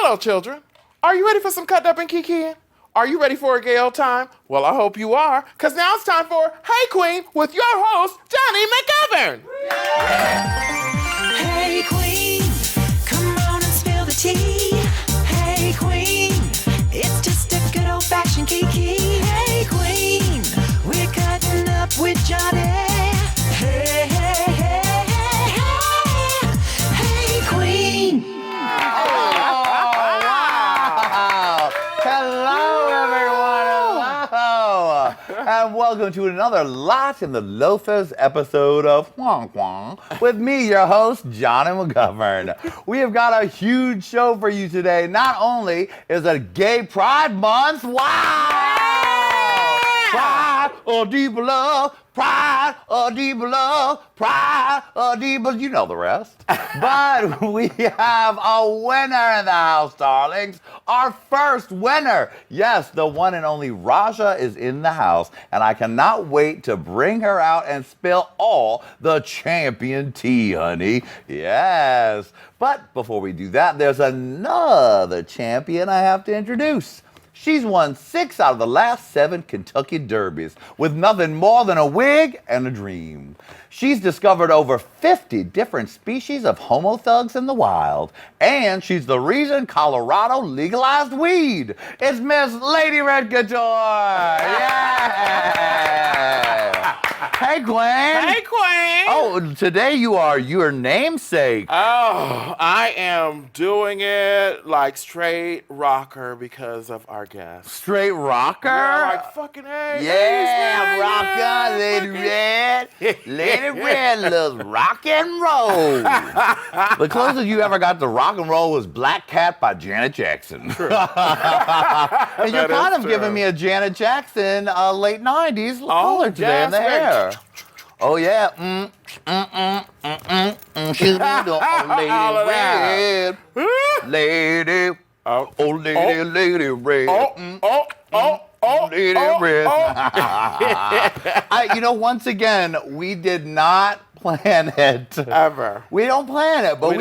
Hello, children. Are you ready for some cut up and kikiing? Are you ready for a gay old time? Well, I hope you are, because now it's time for Hey Qween with your host, Jonny McGovern. Hey Qween, come on and spill the tea. Hey Qween, it's just a good old-fashioned kiki. Hey Qween, we're cutting up with Jonny. Hey, hey, hey, hey, hey, hey Qween. And welcome to another Lot in the Loafers episode of Qween Qween with me, your host, Jonny McGovern. We have got a huge show for you today. Not only is it Gay Pride Month, wow! Pride or deeper love, pride or deeper love, pride or deeper, you know the rest. But we have a winner in the house, darlings. Our first winner. Yes, the one and only Raja is in the house, and I cannot wait to bring her out and spill all the champion tea, honey. Yes. But before we do that, there's another champion I have to introduce. She's won 6 out of the last 7 Kentucky Derbies with nothing more than a wig and a dream. She's discovered over 50 different species of homo thugs in the wild. And she's the reason Colorado legalized weed. It's Miss Lady Red Couture. Yeah! Hey, Qween. Hey, Qween. Oh, today you are your namesake. Oh, I am doing it like straight rocker because of our guest. Straight rocker? Yeah, like fucking A. Yeah, rocker, Lady Red. Lady Red loves rock and roll. The closest you ever got to rock and roll was Black Cat by Janet Jackson. True. And you're kind of giving me a Janet Jackson late 90s color today in the hair. Oh yeah, she's the Lady Red, lady, oh lady, Lady Red, Lady Red. Once again, we did not plan it. Ever. We don't plan it, but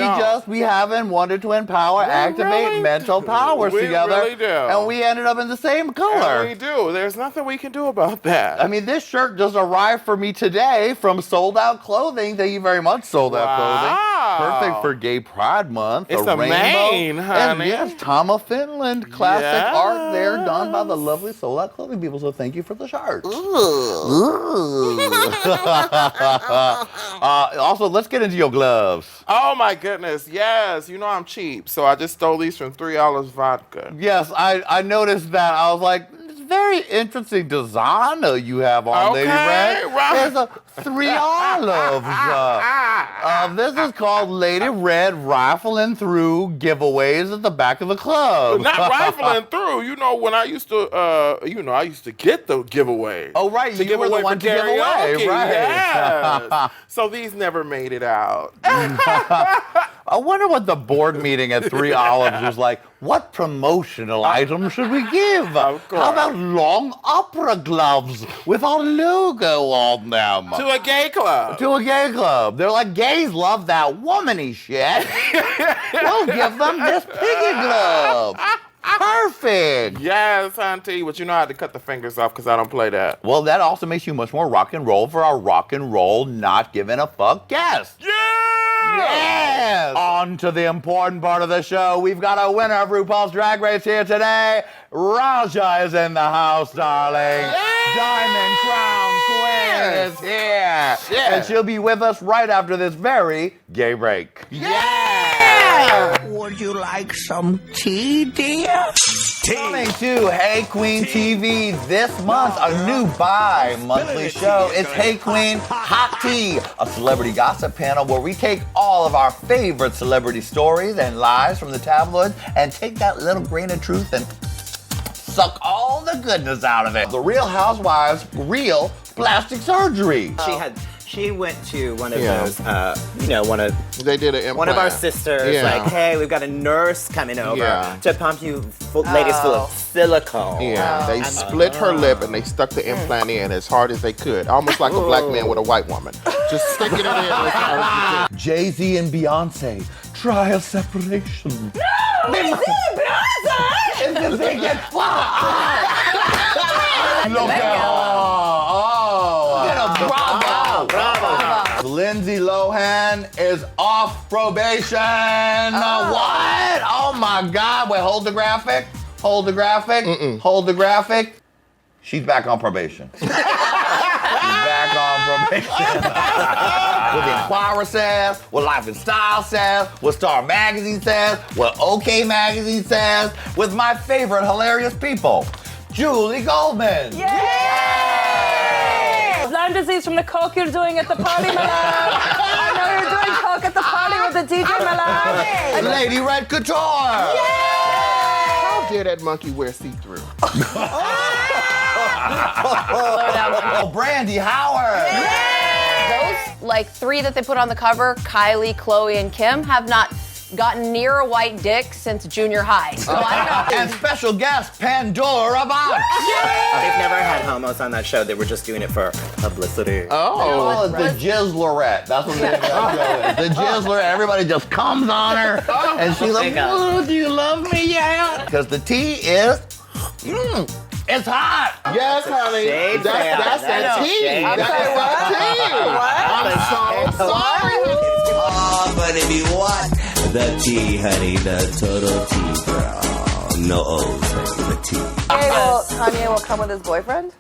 we haven't wanted to empower, activate mental powers together. We really do. And we ended up in the same color. And we do. There's nothing we can do about that. I mean, this shirt just arrived for me today from Sold Out Clothing. Thank you very much, Sold Out Clothing. Perfect for Gay Pride Month. It's a Maine, honey. And yes, Tom of Finland. Classic art there done by the lovely Sold Out Clothing people. So thank you for the shirt. Ooh. Also, let's get into your gloves. Oh my goodness, yes. You know I'm cheap, so I just stole these from 3 Olives Vodka. Yes, I noticed that. I was like, it's very interesting designer you have on, Lady Red. Right. There's a 3 Olives. This is called Lady Red Rifling Through Giveaways at the back of the club. Not rifling through. You know, when I used to, I used to get the giveaways. Oh, right. You were the one to give away. Right. Yes. So these never made it out. I wonder what the board meeting at 3 Olives was like. What promotional item should we give? Of course. How about long opera gloves with our logo on them? To a gay club. To a gay club. They're like, gays love that womany shit. We'll give them this piggy glove. Perfect. Yes, auntie. But you know I had to cut the fingers off because I don't play that. Well, that also makes you much more rock and roll for our rock and roll not giving a fuck guest. Yeah! Yes! On to the important part of the show. We've got a winner of RuPaul's Drag Race here today. Raja is in the house, darling. Diamond Crown Queen is here. Yeah. And she'll be with us right after this very gay break. Yeah! Would you like some tea, dear? Coming to Hey Qween TV this month, a new bi-monthly show. It's Hey Qween Hot Tea, a celebrity gossip panel where we take all of our favorite celebrity stories and lies from the tabloids and take that little grain of truth and suck all the goodness out of it. The Real Housewives, real plastic surgery. She went to one of those, They did an implant. one of our sisters, like, hey, we've got a nurse coming over to pump you ladies full of silicone. Yeah, they split her lip and they stuck the implant in as hard as they could, almost like a black man with a white woman. Just sticking it in as hard as you could. Jay-Z and Beyonce try a separation. Jay-Z and They get fucked. Look at bravo. Lindsay Lohan is off probation. What? Oh my God. Wait, hold the graphic. Hold the graphic. Hold the graphic. She's back on probation. She's back on probation. What the Inquirer says, what Life and Style says, what Star Magazine says, what OK Magazine says, with my favorite hilarious people, Julie Goldman. Yay! Lyme disease from the coke you're doing at the party, my love. I know you're doing coke at the party with the DJ, my love. Lady Red Couture. How dare that monkey wear see-through? Oh, Brandy Howard. Those, like, 3 that they put on the cover, Kylie, Chloe, and Kim, have not gotten near a white dick since junior high. So I don't know. And special guest, Pandora Box. They've never had homos on that show. They were just doing it for publicity. Oh, the Jizzlerette. That's what they call it. The Jizzler. Everybody just comes on her, and she's like, "Oh, do you love me yet?" Because the tea is, it's hot. Yes, honey. Shade That's that tea. That's that tea. I'm so sorry. Oh, but if you want the tea, honey, the total tea, girl. No O's, honey, the tea. Kanye will come with his boyfriend?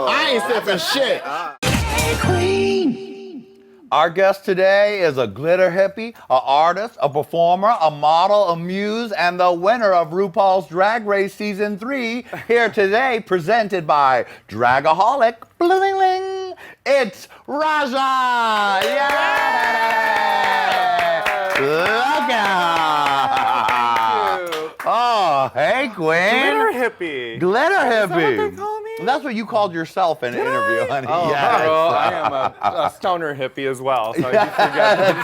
I ain't sipping shit. Hey, Qween. Our guest today is a glitter hippie, an artist, a performer, a model, a muse, and the winner of RuPaul's Drag Race Season 3, here today, presented by Dragaholic. Bling-ling. It's Raja! Yeah! Look out! Oh, hey, Queen. Glitter hippie. Glitter hippie. Is that what they call me? That's what you called yourself in an interview, honey. Oh, Yes. well, I am a stoner hippie as well, so you forget.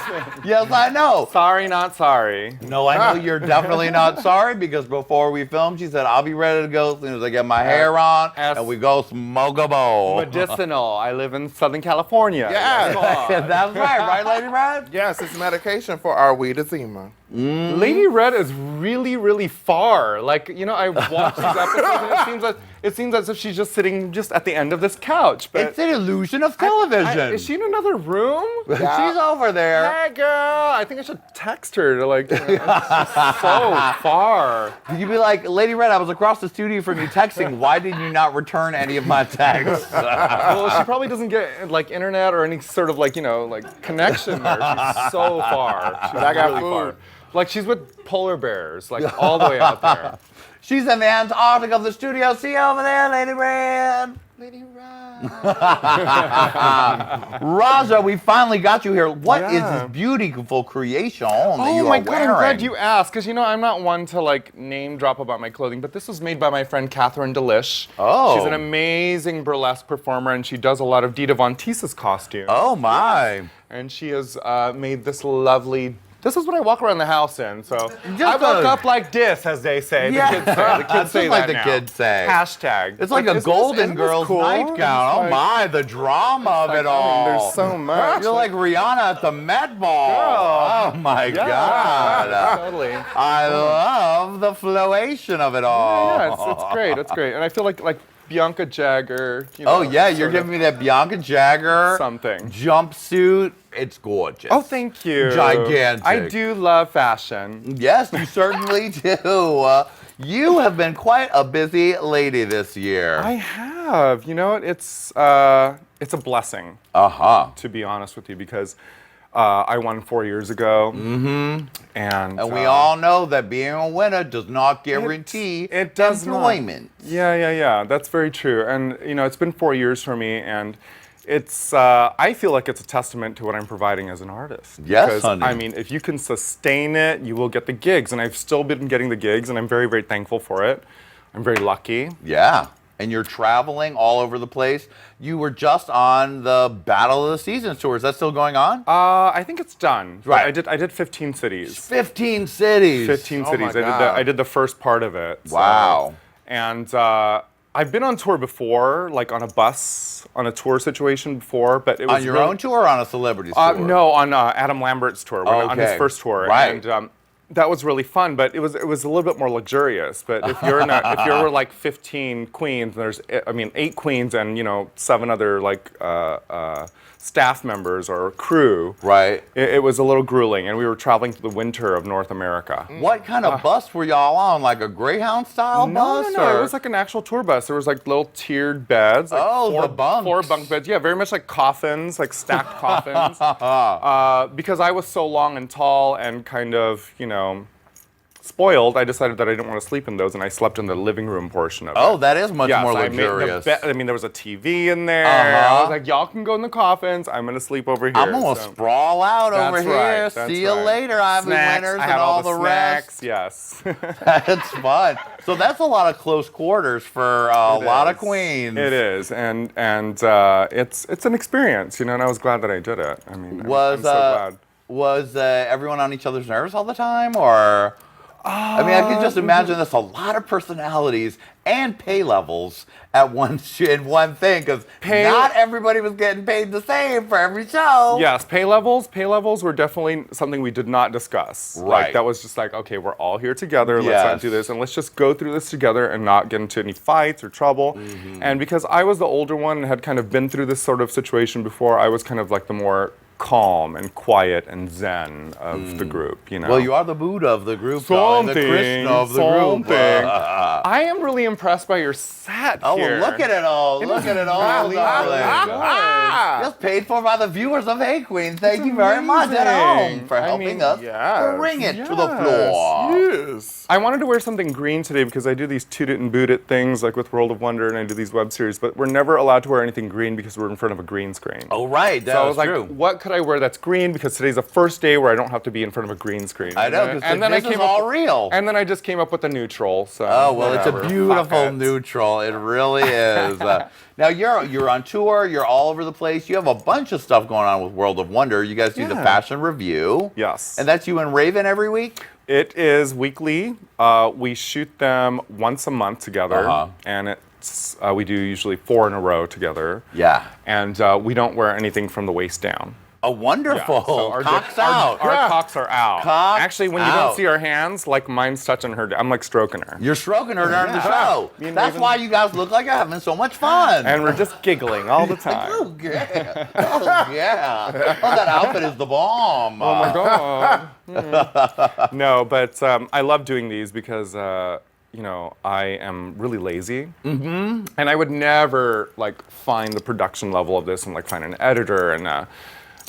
Yes, I know. Sorry, not sorry. No, I know you're definitely not sorry, because before we filmed, she said, I'll be ready to go as soon as I get my hair on and we go smoke a bowl. Medicinal. I live in Southern California. Yeah. That's right, Lady Red? Yes, it's medication for our weed eczema. Lady Red is really, really far. Like, you know, I watch these episodes and it seems as if she's just sitting just at the end of this couch. But It's an illusion of television. is she in another room? She's over there. Hey, girl. I think I should text her to, like, you know, it's just so far. You'd be like, Lady Red, I was across the studio from you texting. Why did you not return any of my texts? Well, she probably doesn't get, like, internet or any sort of, like, you know, like, connection there. She's so far. She's I got really food. far. Like, she's with polar bears, like, all the way out there. She's in the Antarctic of the studio. See you over there, Lady Red. Lady Red. Raja, we finally got you here. What is Yeah. this beautiful creation that you Oh my are God, wearing? I'm glad you asked, because, you know, I'm not one to, like, name drop about my clothing, but this was made by my friend Catherine Delish. Oh. She's an amazing burlesque performer, and she does a lot of Dida Von Teese's costumes. Oh my. And she has made this lovely. This is what I walk around the house in. So Just I woke a- up like this, as they say. Yeah. The kids say. The kids That's say just like that the now. kids say. Hashtag. It's like a isn't Golden isn't this Girls cool? nightgown. Oh It's my, the drama of it all. There's so much. You're like Rihanna at the Met Ball. Oh my God. Totally. I love the flowation of it all. Yeah, it's great. It's great. And I feel like Bianca Jagger. You know, Oh yeah, you're sort giving me that Bianca Jagger of something. jumpsuit. It's gorgeous. Oh, thank you. Gigantic. I do love fashion. Yes, you certainly do. You have been quite a busy lady this year. I have. You know, it's a blessing. Uh-huh. To be honest with you, because I won 4 years ago. Mm-hmm. And we all know that being a winner does not guarantee it does not. employment. Yeah. That's very true. And, you know, it's been 4 years for me, and it's, I feel like it's a testament to what I'm providing as an artist. Yes, because, honey. I mean, if you can sustain it, you will get the gigs. And I've still been getting the gigs, and I'm very, very thankful for it. I'm very lucky. Yeah. And you're traveling all over the place. You were just on the Battle of the Seasons tour. Is that still going on? I think it's done. Right. I did 15 cities. 15 cities. 15 Oh cities. my God. I did the first part of it. so- Wow. And I've been on tour before, like on a bus, on a tour situation before, but it was On your really- own tour or on a celebrity's tour? No, on Adam Lambert's tour, on his Okay. first tour. Right. And that was really fun, but it was a little bit more luxurious. But if you're like 15 queens, there's 8 queens and 7 other like staff members or crew. Right. It was a little grueling, and we were traveling through the winter of North America. What kind of bus were y'all on? Like a Greyhound style bus? No. It was like an actual tour bus. There was like little tiered beds. Like the bunks. 4 bunk beds. Yeah, very much like coffins, like stacked coffins. Because I was so long and tall and kind of, spoiled, I decided that I didn't want to sleep in those, and I slept in the living room portion of it. Oh, that is much more I made luxurious. there was a TV in there. I was like, y'all can go in the coffins. I'm going to sleep over here. I'm going to sprawl out over here. See you later, Ivy Winners, I and had all the snacks. rest. Yes. That's fun. So that's a lot of close quarters for a lot of queens. It is, and it's an experience, and I was glad that I did it. I mean, I'm so glad. Was everyone on each other's nerves all the time, or? I can just imagine that's a lot of personalities and pay levels at one thing, because not everybody was getting paid the same for every show. Yes, pay levels were definitely something we did not discuss. Right. Like, that was just like, okay, we're all here together. Let's not do this, and let's just go through this together and not get into any fights or trouble. And because I was the older one and had kind of been through this sort of situation before, I was kind of like the more calm and quiet and zen of the group, Well, you are the Buddha of the group, and the Krishna of the group. I am really impressed by your set here. Look at it all. Look at it all, darling. Just paid for by the viewers of Hey Qween. Thank you very much at home for helping us bring it to the floor. Yes. I wanted to wear something green today because I do these Toot It and Boot It things like with World of Wonder, and I do these web series, but we're never allowed to wear anything green because we're in front of a green screen. Oh, right. So I was like, what could I wear that's green, because today's the first day where I don't have to be in front of a green screen. I know, because this is all real. And then I just came up with a neutral. So it's a beautiful neutral. It really is. Now you're on tour. You're all over the place. You have a bunch of stuff going on with World of Wonder. You guys do the fashion review. Yes. And that's you and Raven every week? It is weekly. We shoot them once a month together, and it's we do usually 4 in a row together. Yeah. And we don't wear anything from the waist down. Oh, wonderful. Yeah, so our cocks out. Our cocks are out. Cocks Actually, when you don't see our hands, like mine's touching her, I'm like stroking her. You're stroking her during the show. That's why you guys look like you're having so much fun. And we're just giggling all the time. Oh, yeah. Oh, yeah. Oh, that outfit is the bomb. Oh, my God. No, but I love doing these because, I am really lazy. And I would never, find the production level of this and, find an editor and,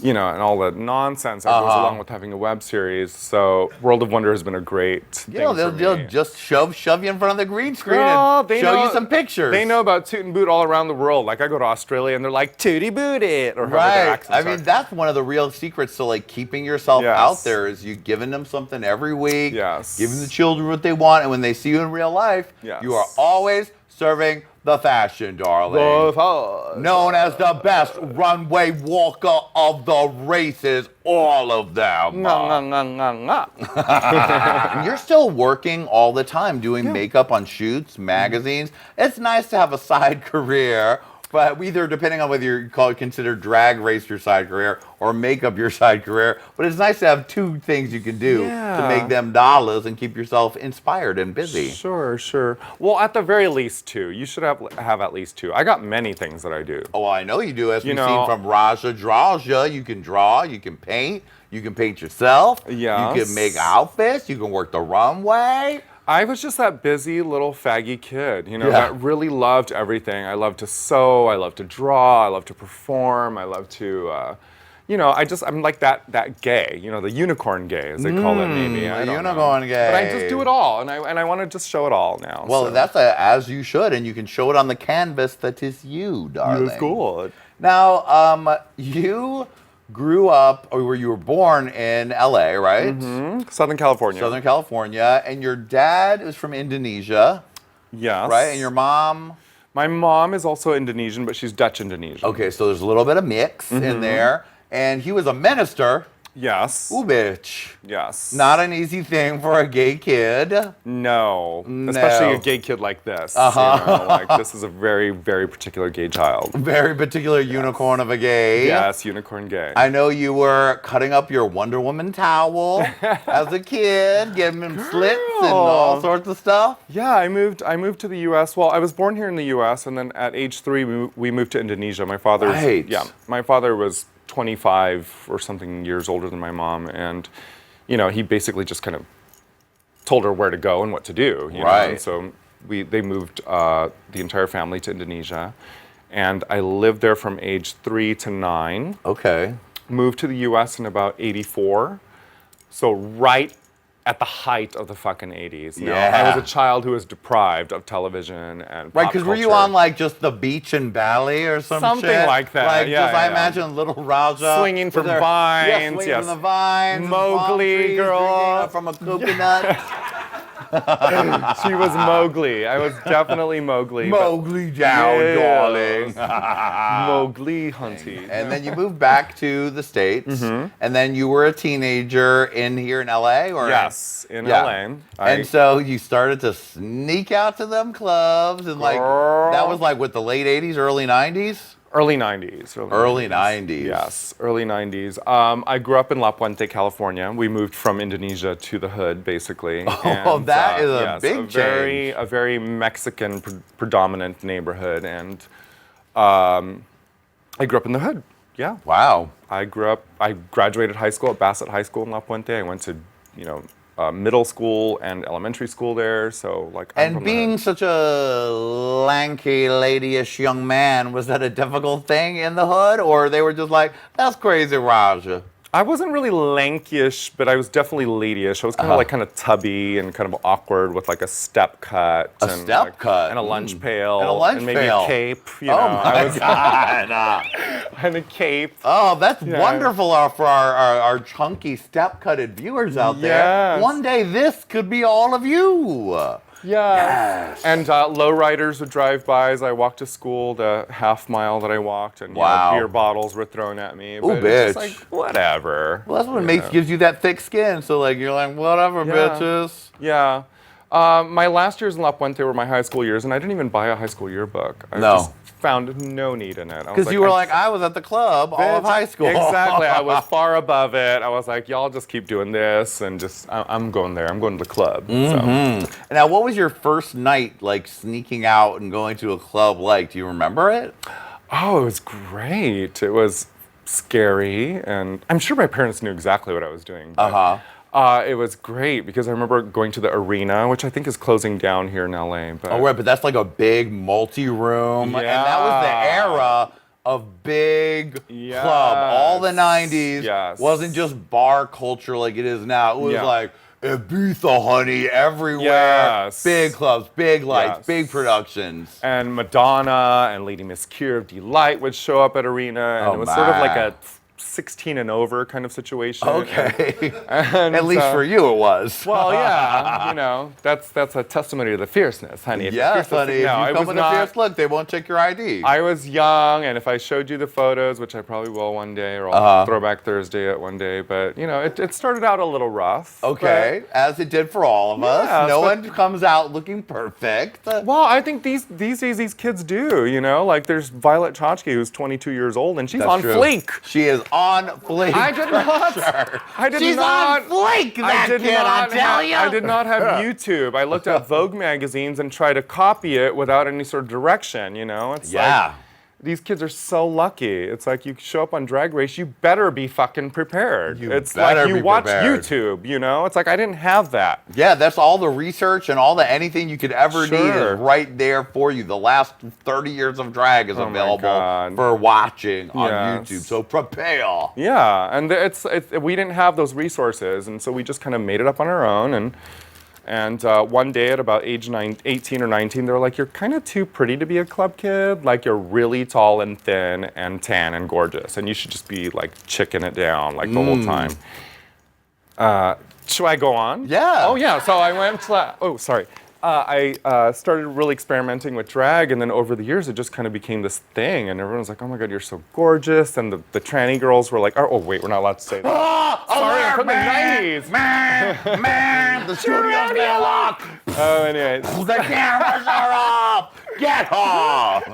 and all the nonsense that goes along with having a web series. So World of Wonder has been a great thing for me. They'll just shove you in front of the green screen and show you some pictures. They know about Toot and Boot all around the world. Like, I go to Australia and they're like, Tooty Boot it, or right. That's one of the real secrets to keeping yourself out there, is you giving them something every week, giving the children what they want, and when they see you in real life, you are always serving the fashion, darling. Known as the best runway walker of the races, all of them. And you're still working all the time, doing makeup on shoots, magazines. It's nice to have a side career, but either depending on whether you consider drag race your side career or makeup your side career. But it's nice to have 2 things you can do to make them dollars and keep yourself inspired and busy. Sure. Well, at the very least 2. You should have at least 2. I got many things that I do. Oh, I know you do. As we've seen from Raja Draws Ya, you can draw, you can paint yourself. Yes. You can make outfits, you can work the runway. I was just that busy little faggy kid, that really loved everything. I love to sew, I love to draw, I love to perform, I love to, I'm like that gay, the unicorn gay, as they call it, maybe. The unicorn gay. But I just do it all, and I want to just show it all now. Well, that's as you should, and you can show it on the canvas that is you, darling. That's good. Now, you grew up, or you were born in LA, right? Southern California. And your dad is from Indonesia. Yes. Right? And your mom? My mom is also Indonesian, but she's Dutch Indonesian. Okay, so there's a little bit of mix in there. And he was a minister Yes. Ooh, bitch. Yes. Not an easy thing for a gay kid. No. No. Especially a gay kid like this. Like, this is a very, very particular gay child. Very particular unicorn of a gay. Yes, unicorn gay. I know you were cutting up your Wonder Woman towel as a kid, getting them slits and all sorts of stuff. Yeah, I moved to the U.S. Well, I was born here in the U.S. and then at age 3 we moved to Indonesia. My father was 25 or something years older than my mom, and he basically just kind of told her where to go and what to do. You know? And so they moved the entire family to Indonesia, and I lived there from age 3 to 9. Okay. Moved to the U.S. in about 84, so right at the height of the fucking 80s. I was a child who was deprived of television and Right, because were you on like just the beach in Bali or something shit? Like that. Like I imagine little Raja swinging from vines. Swinging from the vines. Mowgli girl from a coconut. She was Mowgli. I was definitely Mowgli. Mowgli down, darling. Mowgli hunty. And then you moved back to the States, and then you were a teenager here in LA, or in LA. And so you started to sneak out to them clubs, and that was like with the late 80s, early 90s? Early 90s. Early 90s. Yes, early 90s. I grew up in La Puente, California. We moved from Indonesia to the hood, basically. And, that is a big change. A very Mexican predominant neighborhood, and I grew up in the hood. Yeah. Wow. I graduated high school at Bassett High School in La Puente. I went to, middle school and elementary school there, so I'm from being such a lanky, ladyish young man, was that a difficult thing in the hood, or they were just like, that's crazy, Raja? I wasn't really lankish, but I was definitely ladyish. I was kind of tubby and kind of awkward with like a step cut. And a lunch pail. And maybe a cape. God. And a cape. Oh, that's wonderful for our chunky step-cutted viewers out there. Yes. One day this could be all of you. Yes. And lowriders would drive by as I walked to school, the half mile that I walked, and beer bottles were thrown at me. But bitch. It's just like, whatever. Well, that's what gives you that thick skin. So you're like, whatever, bitches. Yeah. My last years in La Puente were my high school years, and I didn't even buy a high school yearbook. I just found no need in it. Because you were like, I was at the club all of high school. Exactly. I was far above it. I was like, y'all just keep doing this, and I'm going there. I'm going to the club. So. Now, what was your first night sneaking out and going to a club like? Do you remember it? Oh, it was great. It was scary, and I'm sure my parents knew exactly what I was doing. But, it was great because I remember going to the Arena, which I think is closing down here in LA. But but that's like a big multi-room, and that was the era of big club. All the 90s wasn't just bar culture like it is now. It was like Ibiza, honey, everywhere. Yes. Big clubs, big lights, big productions. And Madonna and Lady Miss Kier of Delight would show up at Arena, and it was sort of like a 16 and over kind of situation. Okay. And at least for you it was. Well, yeah, that's a testimony to the fierceness, honey. Yes, honey. If you come with a fierce look, they won't check your ID. I was young, and if I showed you the photos, which I probably will one day, or I'll Throwback Thursday it one day, but, it started out a little rough. Okay, as it did for all of us. No one comes out looking perfect. Well, I think these days these kids do, there's Violet Chachki, who's 22 years old, and she's on fleek. She is on fleek. I did not. She's on fleek, that kid, I tell you. I did not have YouTube. I looked at Vogue magazines and tried to copy it without any sort of direction, It's like, these kids are so lucky. It's like you show up on Drag Race, you better be fucking prepared. It's like you watch YouTube, It's like I didn't have that. Yeah, that's all the research and all the anything you could ever need is right there for you. The last 30 years of drag is available for watching on YouTube. So prepare. Yeah, and we didn't have those resources, and so we just kind of made it up on our own. And one day at about age 18 or 19, they were like, you're kind of too pretty to be a club kid. Like, you're really tall and thin and tan and gorgeous. And you should just be, chicking it down, the whole time. Should I go on? Yeah. Oh, yeah. So I went to... Oh, sorry. I started really experimenting with drag, and then over the years, it just kind of became this thing, and everyone was like, "Oh my God, you're so gorgeous!" And the tranny girls were like, "Oh wait, we're not allowed to say that." Sorry, I'm from the '90s. Man, the studio's been locked. Oh, anyways. The cameras are off. Get off.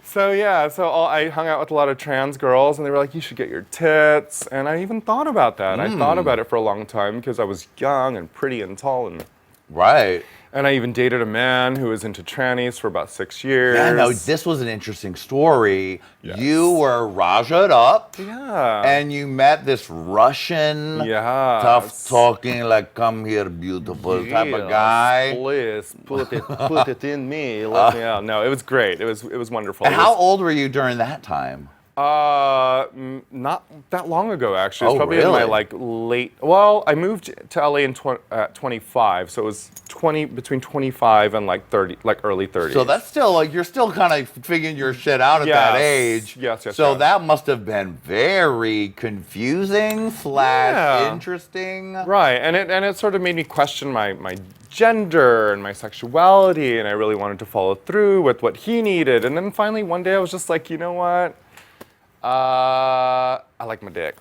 So yeah, I hung out with a lot of trans girls, and they were like, "You should get your tits." And I even thought about that. I thought about it for a long time because I was young and pretty and tall and. Right. And I even dated a man who was into trannies for about 6 years. Yeah, no, this was an interesting story. Yes. You were Raja'd up. Yeah. And you met this Russian, tough talking, like, come here, beautiful type of guy. Please, put it in me. Let me out. No, it was great. It was wonderful. And how old were you during that time? Not that long ago, actually. It was probably really? in my late. Well, I moved to LA at 25, so it was between 25 and 30, early 30s. So that's still you're still kind of figuring your shit out at that age. Yes. So that must have been very confusing / interesting. Right, and it sort of made me question my gender and my sexuality, and I really wanted to follow through with what he needed. And then finally one day I was just like, you know what? I like my dick.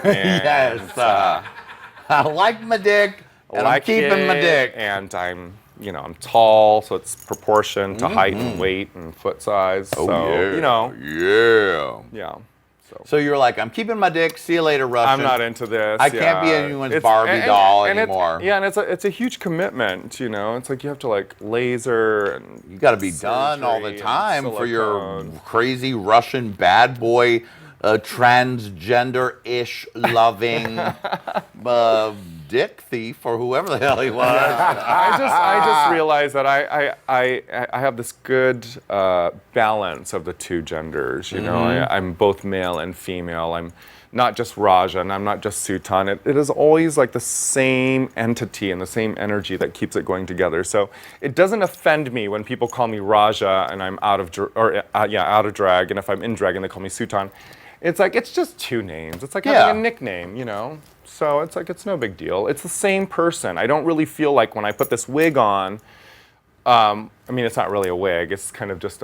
Yes. I like my dick, and I'm keeping my dick. And I'm tall, so it's proportioned to height and weight and foot size. Yeah. So you're like, I'm keeping my dick. See you later, Russian. I'm not into this. I can't be anyone's Barbie doll anymore. And it's a huge commitment. It's like you have to laser and you got to be done all the time for your crazy Russian bad boy, transgender-ish loving dick thief or whoever the hell he was. I just realized that I have this good balance of the two genders. I'm both male and female. I'm not just Raja and I'm not just Sutan. It is always the same entity and the same energy that keeps it going together. So it doesn't offend me when people call me Raja and I'm out of drag, and if I'm in drag and they call me Sutan. It's just two names. It's like having a nickname, So it's no big deal. It's the same person. I don't really feel like when I put this wig on, it's not really a wig. It's kind of just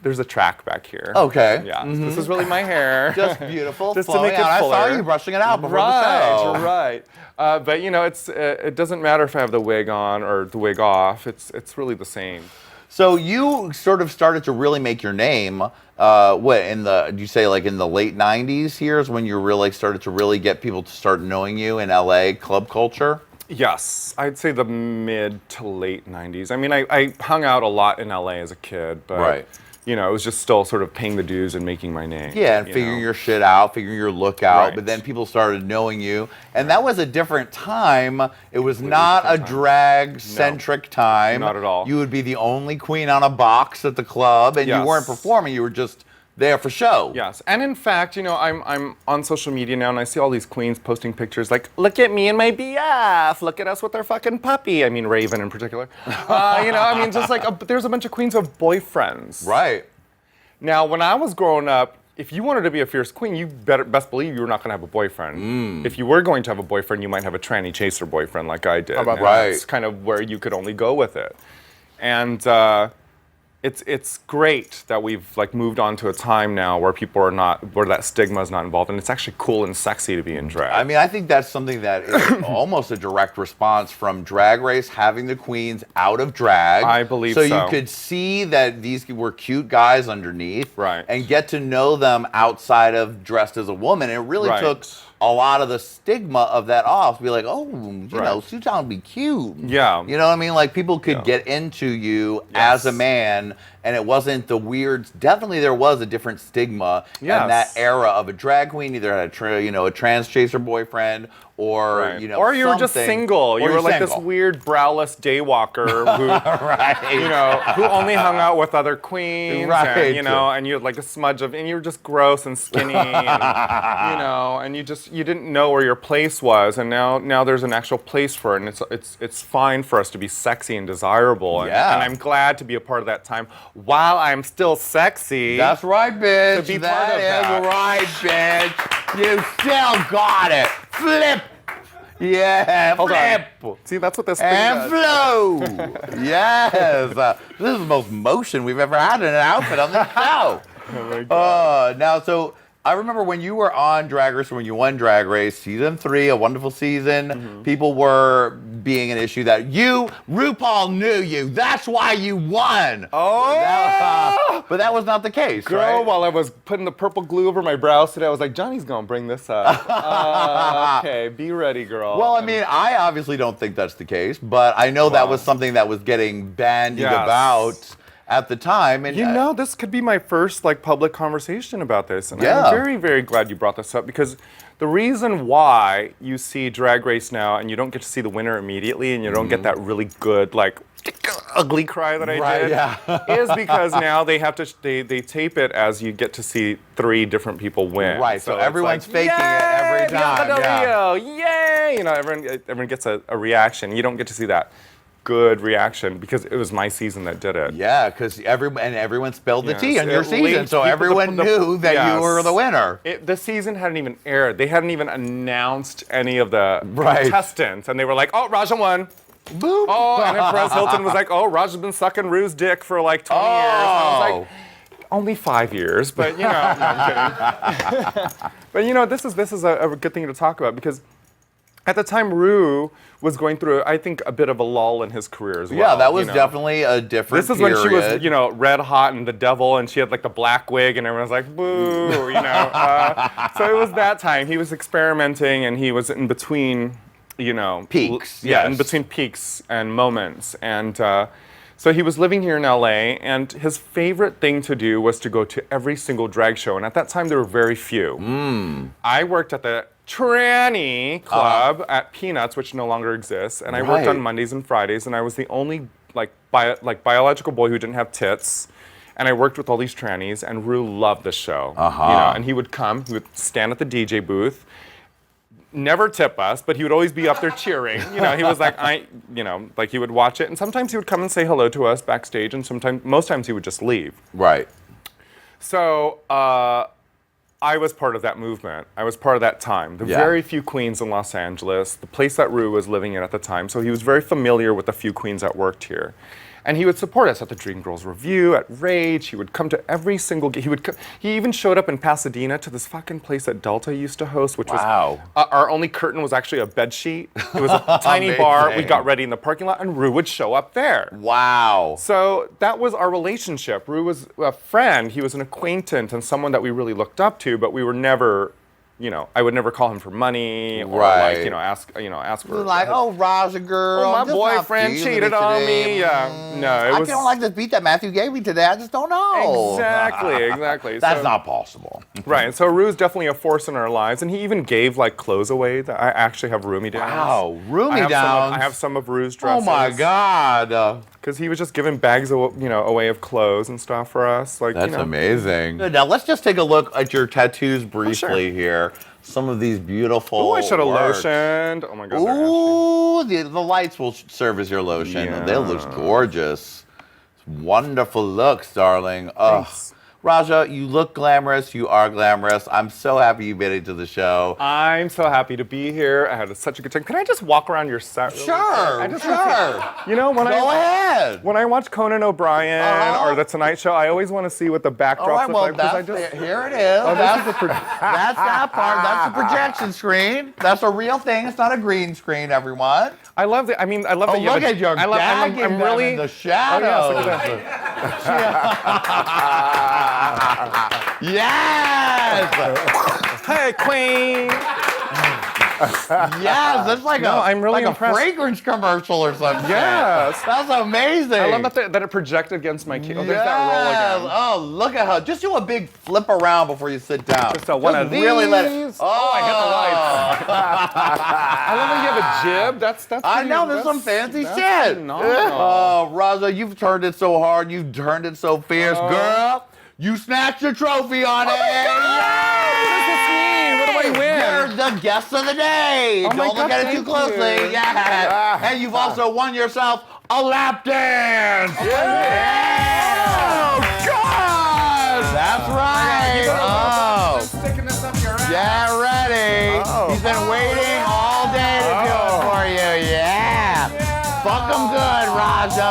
there's a track back here. Okay. Yeah. This is really my hair. Just beautiful. Just to make it fuller. I saw you brushing it out before the show. Right. But it doesn't matter if I have the wig on or the wig off. It's really the same. So you sort of started to really make your name, do you say in the late 90s here is when you really started to really get people to start knowing you in LA club culture? Yes, I'd say the mid to late 90s. I hung out a lot in LA as a kid, but it was just still sort of paying the dues and making my name. Yeah, and figuring your shit out, figuring your look out, but then people started knowing you. And that was a different time. It was not a drag-centric time. Not at all. You would be the only queen on a box at the club, and you weren't performing, you were just there for show. Yes, and in fact, I'm on social media now, and I see all these queens posting pictures like, look at me and my BF, look at us with our fucking puppy. Raven in particular. There's a bunch of queens who have boyfriends. Right. Now, when I was growing up, if you wanted to be a fierce queen, you best believe you were not going to have a boyfriend. If you were going to have a boyfriend, you might have a tranny chaser boyfriend like I did. That's kind of where you could only go with it. And it's great that we've moved on to a time now where people are not, where that stigma is not involved, and it's actually cool and sexy to be in drag. I think that's something that is almost a direct response from Drag Race having the queens out of drag. I believe so. So you could see that these were cute guys underneath, and get to know them outside of dressed as a woman. It really took a lot of the stigma of that off. Be like, oh, Sutan would be cute. Yeah. You know what I mean? People could get into you as a man, and it wasn't the weird. Definitely, there was a different stigma in that era of a drag queen. Either had a trans chaser boyfriend, or or you were just single. You were this weird browless daywalker who, who only hung out with other queens, and you had a smudge of, and you were just gross and skinny, and you didn't know where your place was, and now there's an actual place for it, and it's fine for us to be sexy and desirable, and I'm glad to be a part of that time while I'm still sexy. That's right, bitch. To be part of that. Right, bitch. You still got it. Flip Yeah, Hold flip. on. See, that's what this thing And does. flow. Yes. This is the most motion we've ever had in an outfit on the show. Oh my God. Now, so I remember when you were on Drag Race, when you won Drag Race, season 3, a wonderful season, people were being an issue that RuPaul knew you. That's why you won. Oh! But that was not the case, Girl, right? while I was putting the purple glue over my brows today, I was like, Johnny's gonna bring this up. Okay, be ready, girl. Well, I mean, I obviously don't think that's the case, but I know that was something that was getting bandied Yes. about at the time. And You know, this could be my first like public conversation about this, and Yeah. I'm very, very glad you brought this up because the reason why you see Drag Race now and you don't get to see the winner immediately, and you don't get that really good like ugly cry that I Right, did, yeah. is because now they have to they tape it as you get to see 3 different people win. Right, so it's everyone's like, faking it every "Yay, time, Bianca Del yeah. Rio, yay! You know, everyone gets a reaction. You don't get to see that good reaction because it was my season that did it. Yeah, because everyone spilled the tea Yes, on your it season, leaked. so People- everyone knew that you were the winner. The season hadn't even aired. They hadn't even announced any of the Right. contestants, and they were like, "Oh, Raja won." Boop. Oh, and then Perez Hilton was like, "Oh, Raja's been sucking Rue's dick for like 20 years." And I was like, only 5 years, but you know, no, I'm kidding. But you know, this is a good thing to talk about because at the time Rue was going through, I think, a bit of a lull in his career as well. Yeah, that was you know. definally a different This is when she was, period. you know, red hot and the devil, and she had like the black wig, and everyone was like, boo, you know. So it was that time. He was experimenting, and he was in between, you know, Peaks, Yeah, in yes. between peaks and moments, and so he was living here in LA, and his favorite thing to do was to go to every single drag show, and at that time there were very few. I worked at the Tranny Club at Peanuts, which no longer exists, and I worked on Right. Mondays and Fridays, and I was the only biological boy who didn't have tits, and I worked with all these trannies, and Rue loved the show. You know, and he would come, he would stand at the DJ booth, never tip us, but he would always be up there cheering. You know, he was like, he would watch it, and sometimes he would come and say hello to us backstage, and most times he would just leave. Right. So I was part of that movement. I was part of that time. The very few queens in Los Angeles, the place that Rue was living in at the time. So he was very familiar with the few queens that worked here. And he would support us at the Dream Girls Review, at Rage. He would come to every single he even showed up in Pasadena to this fucking place that Delta used to host, which was our only curtain was actually a bed sheet. It was a tiny bar. We got ready in the parking lot, and Rue would show up there. Wow. So that was our relationship. Rue was a friend. He was an acquaintance and someone that we really looked up to, but we were never, you know, I would never call him for money or like, you know, ask for Like, oh, Raja girl. oh, my I'm just not boyfriend feeling cheated it on today. me. Yeah, no, it I was don't like this beat that Matthew gave me today. I just don't know. exactly. That's So- not possible. right. And so Rue's definitely a force in our lives, and he even gave like clothes away. That I actually have roomie downs. Wow, roomie downs. I have some of Rue's Oh dresses. my God. Because he was just giving bags, away of clothes and stuff for us. Like, That's you know. amazing. Good. Now let's just take a look at your tattoos briefly sure. here. Some of these beautiful. Oh, I should have works. lotioned. Oh my God. they're Ooh, the lights will serve as your lotion. Yeah. They look gorgeous. Wonderful looks, darling. Ugh. Thanks. Raja, you look glamorous. You are glamorous. I'm so happy you made it to the show. I'm so happy to be here. I had such a good time. Can I just walk around your set? Really quick? I just want to see- You know, when Go ahead. When I watch Conan O'Brien or The Tonight Show, I always want to see what the backdrops All right, look well, like. 'cause I that's, just, here it is. Oh, that's, this is a that's that part. That's the projection screen. That's a real thing. It's not a green screen, everyone. I love the. I mean, I love Oh, that you look have at your I love. I'm gagging them really in the Oh, shadows. yes, look at that. Yes! Hey, Queen. Yes, that's like I'm really like impressed. a fragrance commercial or something. Yes. That's amazing. I love that it projected against my key. Oh, there's Yes. that roll again. Oh, look at her. Just do a big flip around before you sit down. Just one of really let it. these. Oh, I hit the lights. I love that you have a jib. That's I pretty- know, there's some that's- fancy that's shit. phenomenal. Oh, Raja, you've turned it so hard. You've turned it so fierce. Oh. Girl, you snatched your trophy on it. What does this mean? What do I win? You're the guest of the day. Oh my Don't look God, at it too thank closely. you. Yeah. And you've also won yourself a lap dance. Yeah. Oh, God. That's right. Oh. Sticking this up your ass. Get ready. Oh. He's been waiting all day to do Fuck them good, Raja.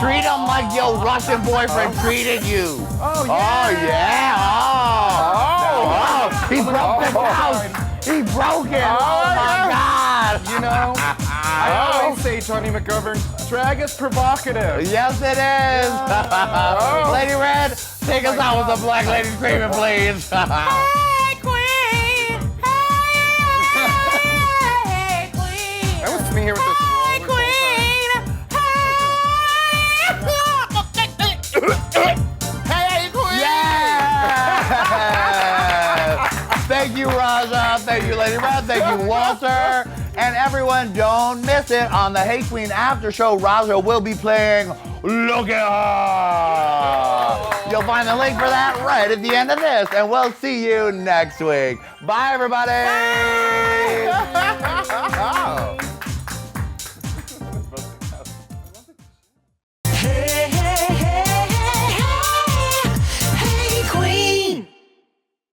Treat them like your Russian boyfriend treated you. Oh, Oh, yeah. Oh. He broke the house. He broke it. Oh, my God. You know, I always say, Jonny McGovern, drag is provocative. Yes, it is. Lady Red, take us out with the Black Lady screaming, please. Hey Qween! Hey Qween! That was me here with this roller Hey, Queen! Yeah! Thank you, Raja. Thank you, Lady Red. Thank you, Walter. And everyone, don't miss it. On the Hey Qween after show, Raja will be playing Look at Her. You'll find the link for that right at the end of this. And we'll see you next week. Bye, everybody. Bye.